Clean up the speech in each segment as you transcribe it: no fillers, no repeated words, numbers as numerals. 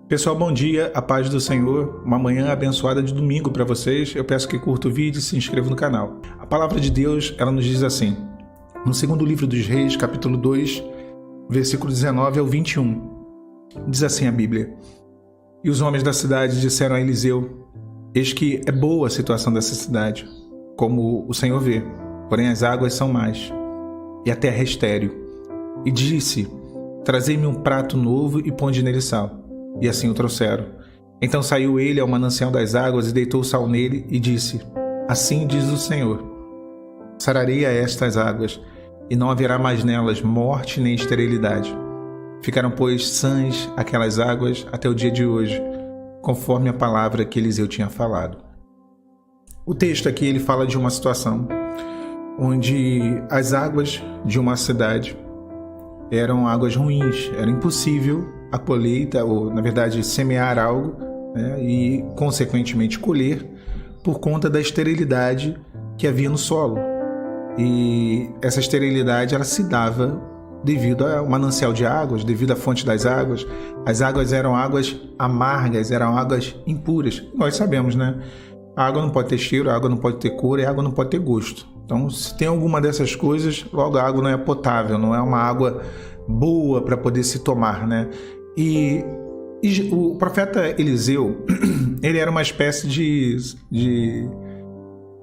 Pessoal, bom dia, a paz do Senhor, uma manhã abençoada de domingo para vocês. Eu peço que curta o vídeo e se inscreva no canal. A palavra de Deus, ela nos diz assim, no segundo livro dos Reis, capítulo 2, versículo 19 ao 21. Diz assim a Bíblia: E os homens da cidade disseram a Eliseu: Eis que é boa a situação dessa cidade, como o Senhor vê, porém as águas são más, e a terra é estéril. E disse: Trazei-me um prato novo e ponde nele sal. E assim o trouxeram. Então saiu ele ao manancial das águas e deitou sal nele e disse: Assim diz o Senhor: Sararei a estas águas, e não haverá mais nelas morte nem esterilidade. Ficaram, pois, sãs aquelas águas até o dia de hoje, conforme a palavra que Eliseu tinha falado. O texto aqui ele fala de uma situação onde as águas de uma cidade eram águas ruins, era impossível a colheita, ou na verdade semear algo, né, e consequentemente colher, por conta da esterilidade que havia no solo. E essa esterilidade ela se dava devido ao manancial de águas, devido à fonte das águas. As águas eram águas amargas, eram águas impuras. Nós sabemos, né? A água não pode ter cheiro, a água não pode ter cor e a água não pode ter gosto. Então, se tem alguma dessas coisas, logo a água não é potável, não é uma água boa para poder se tomar, né? E o profeta Eliseu, ele era uma espécie de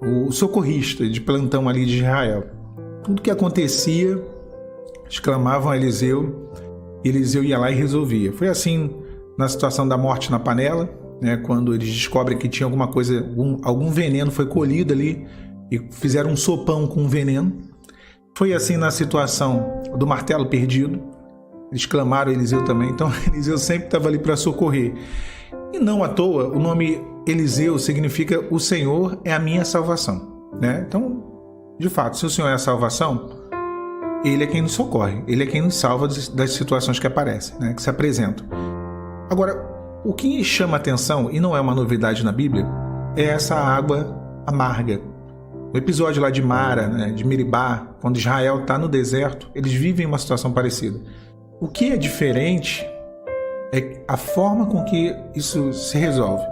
o socorrista de plantão ali de Israel. Tudo que acontecia, exclamavam a Eliseu, e Eliseu ia lá e resolvia. Foi assim na situação da morte na panela, né, quando eles descobrem que tinha alguma coisa, algum veneno foi colhido ali e fizeram um sopão com veneno. Foi assim na situação do martelo perdido. Eles clamaram a Eliseu também, então Eliseu sempre estava ali para socorrer. E não à toa, o nome Eliseu significa o Senhor é a minha salvação, né? Então, de fato, se o Senhor é a salvação, Ele é quem nos socorre, Ele é quem nos salva das situações que aparecem, né? Que se apresentam. Agora, o que chama atenção, e não é uma novidade na Bíblia, é essa água amarga. No episódio lá de Mara, né, de Meribá, quando Israel está no deserto, eles vivem uma situação parecida. O que é diferente é a forma com que isso se resolve.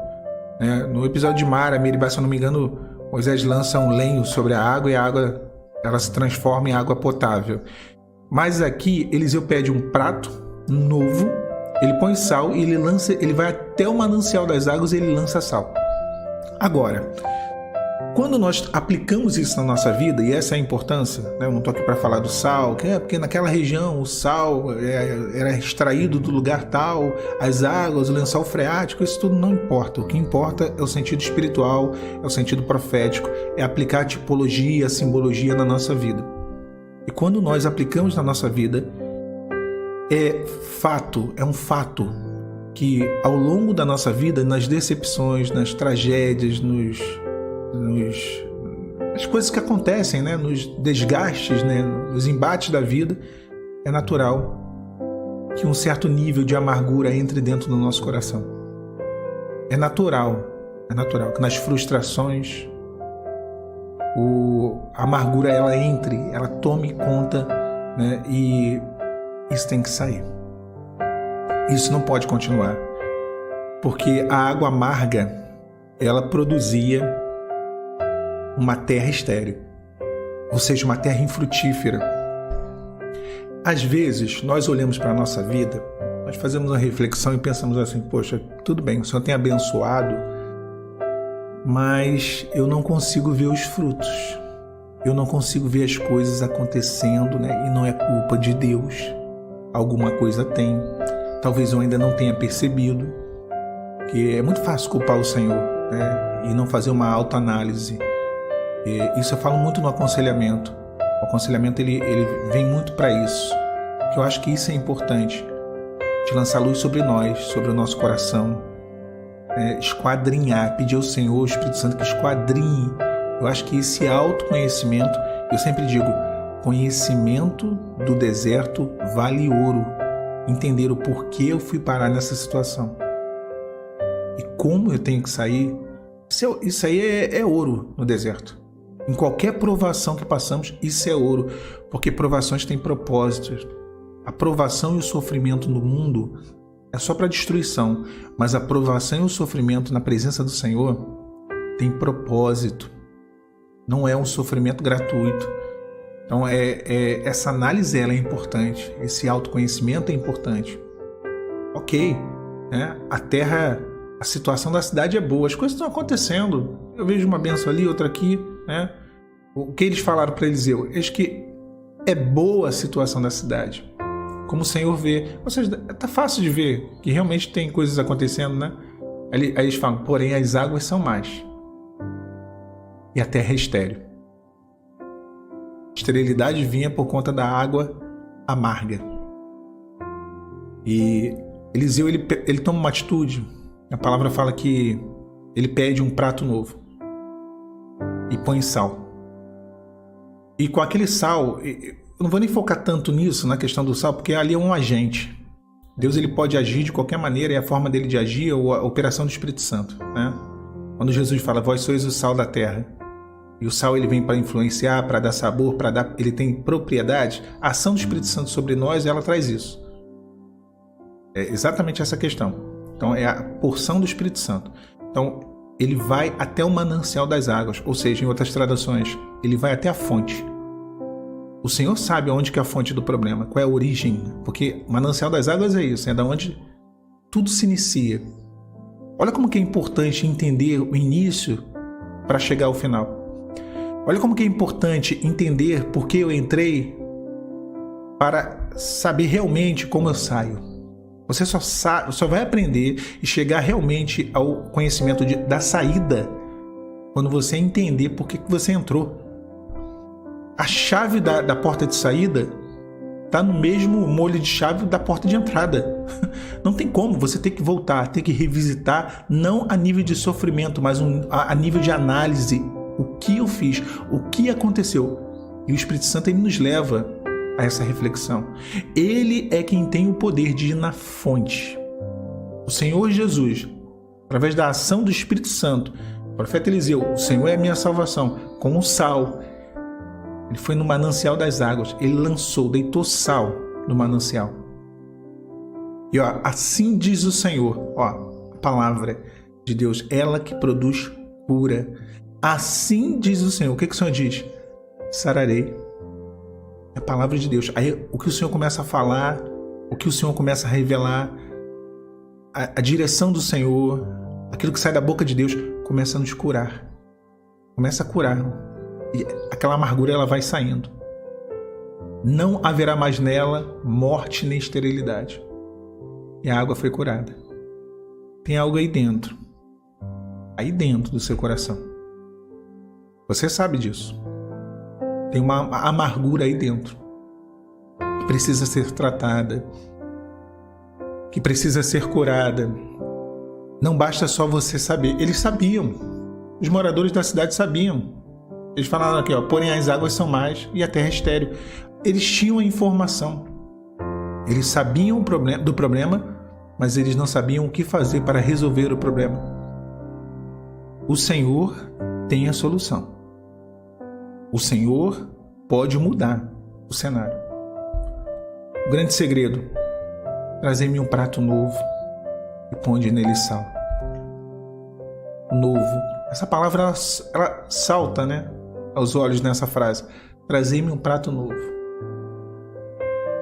No episódio de Mara, Meribá, se eu não me engano, Moisés lança um lenho sobre a água e a água ela se transforma em água potável. Mas aqui, Eliseu pede um prato novo, ele põe sal e ele vai até o manancial das águas e ele lança sal. Agora, quando nós aplicamos isso na nossa vida, e essa é a importância, né? Eu não estou aqui para falar do sal, porque naquela região o sal era extraído do lugar tal, as águas, o lençol freático, isso tudo não importa. O que importa é o sentido espiritual, é o sentido profético, é aplicar a tipologia, a simbologia na nossa vida. E quando nós aplicamos na nossa vida, é um fato que ao longo da nossa vida, nas decepções, nas tragédias, as coisas que acontecem, né, nos desgastes, né, nos embates da vida, é natural que um certo nível de amargura entre dentro do nosso coração. É natural que nas frustrações a amargura ela entre, ela tome conta, né, e isso tem que sair. Isso não pode continuar, porque a água amarga ela produzia uma terra estéril, ou seja, uma terra infrutífera. Às vezes, nós olhamos para a nossa vida, nós fazemos uma reflexão e pensamos assim, poxa, tudo bem, o Senhor tem abençoado, mas eu não consigo ver os frutos, eu não consigo ver as coisas acontecendo, né? E não é culpa de Deus, alguma coisa tem, talvez eu ainda não tenha percebido, que é muito fácil culpar o Senhor, né? E não fazer uma autoanálise. Isso eu falo muito no aconselhamento. O aconselhamento ele vem muito para isso. Que eu acho que isso é importante, de lançar luz sobre nós, sobre o nosso coração, esquadrinhar, pedir ao Senhor, o Espírito Santo que esquadrinhe. Eu acho que esse autoconhecimento, eu sempre digo, conhecimento do deserto vale ouro. Entender o porquê eu fui parar nessa situação e como eu tenho que sair. Isso aí é ouro no deserto. Em qualquer provação que passamos, isso é ouro, porque provações têm propósitos. A provação e o sofrimento no mundo é só para destruição, mas a provação e o sofrimento na presença do Senhor tem propósito. Não é um sofrimento gratuito. Então, essa análise ela é importante, esse autoconhecimento é importante. Ok, né? A terra, a situação da cidade é boa, as coisas estão acontecendo. Eu vejo uma bênção ali, outra aqui, né? O que eles falaram para Eliseu? Eles que é boa a situação da cidade, como o Senhor vê. Ou seja, tá fácil de ver que realmente tem coisas acontecendo, né? Aí eles falam, porém as águas são más e a terra é estéril. Esterilidade vinha por conta da água amarga. E Eliseu, ele toma uma atitude. A palavra fala que ele pede um prato novo e põe sal. E com aquele sal, eu não vou nem focar tanto nisso, na questão do sal, porque ali é um agente. Deus ele pode agir de qualquer maneira, e a forma dele de agir é a operação do Espírito Santo, né? Quando Jesus fala, vós sois o sal da terra, e o sal ele vem para influenciar, para dar sabor, ele tem propriedade, a ação do Espírito Santo sobre nós, ela traz isso. É exatamente essa questão. Então é a porção do Espírito Santo. Então ele vai até o manancial das águas, ou seja, em outras traduções, ele vai até a fonte. O Senhor sabe onde que é a fonte do problema, qual é a origem, porque o manancial das águas é isso, é da onde tudo se inicia. Olha como que é importante entender o início para chegar ao final. Olha como que é importante entender por que eu entrei para saber realmente como eu saio. Você só vai aprender e chegar realmente ao conhecimento da saída quando você entender por que você entrou. A chave da porta de saída está no mesmo molho de chave da porta de entrada. Não tem como, você tem que voltar, tem que revisitar, não a nível de sofrimento, mas a nível de análise. O que eu fiz? O que aconteceu? E o Espírito Santo ele nos leva a essa reflexão. Ele é quem tem o poder de ir na fonte. O Senhor Jesus, através da ação do Espírito Santo, o profeta Eliseu, o Senhor é a minha salvação, com o sal. Ele foi no manancial das águas, ele deitou sal no manancial. E assim diz o Senhor, a palavra de Deus, ela que produz cura. Assim diz o Senhor. O que o Senhor diz? Sararei. É a palavra de Deus. Aí o que o Senhor começa a falar, o que o Senhor começa a revelar, a direção do Senhor, aquilo que sai da boca de Deus, começa a nos curar. Começa a curar. E aquela amargura ela vai saindo. Não haverá mais nela morte nem esterilidade. E a água foi curada. Tem algo aí dentro do seu coração. Você sabe disso. Tem uma amargura aí dentro que precisa ser tratada, que precisa ser curada. Não basta só você saber. Eles sabiam. Os moradores da cidade sabiam. Eles falaram aqui, porém as águas são más e a terra é estéril. Eles tinham a informação. Eles sabiam do problema, mas eles não sabiam o que fazer para resolver o problema. O Senhor tem a solução. O Senhor pode mudar o cenário. O grande segredo, trazer-me um prato novo e ponde nele sal. Novo. Essa palavra ela salta, né, aos olhos nessa frase. Trazer-me um prato novo.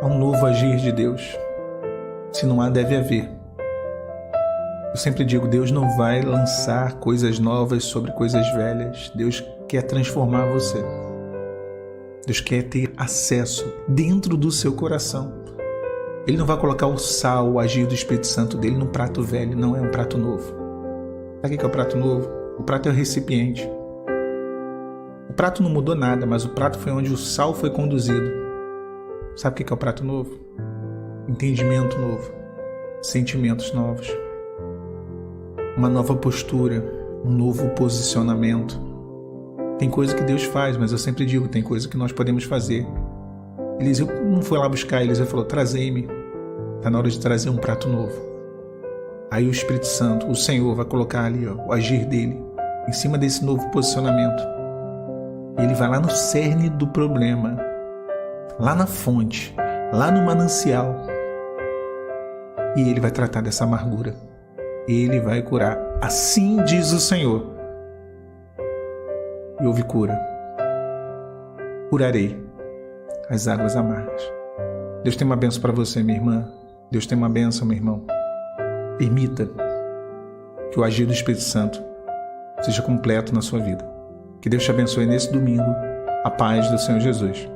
É um novo agir de Deus. Se não há, deve haver. Eu sempre digo, Deus não vai lançar coisas novas sobre coisas velhas. Deus quer transformar você. Deus quer ter acesso dentro do seu coração. Ele não vai colocar o sal, o agir do Espírito Santo dele num prato velho, não, é um prato novo. Sabe o que é o prato novo? O prato é o recipiente. O prato não mudou nada, mas o prato foi onde o sal foi conduzido. Sabe o que é o prato novo? Entendimento novo, sentimentos novos, uma nova postura, um novo posicionamento. Tem coisa que Deus faz, mas eu sempre digo, tem coisa que nós podemos fazer. Eliseu não foi lá buscar, Eliseu falou, trazei-me. Está na hora de trazer um prato novo. Aí o Espírito Santo, o Senhor, vai colocar ali o agir dele em cima desse novo posicionamento. E ele vai lá no cerne do problema, lá na fonte, lá no manancial. e Ele vai tratar dessa amargura. Ele vai curar. Assim diz o Senhor. E houve cura. Curarei as águas amargas. Deus tem uma bênção para você, minha irmã. Deus tem uma bênção, meu irmão. Permita que o agir do Espírito Santo seja completo na sua vida. Que Deus te abençoe nesse domingo. A paz do Senhor Jesus.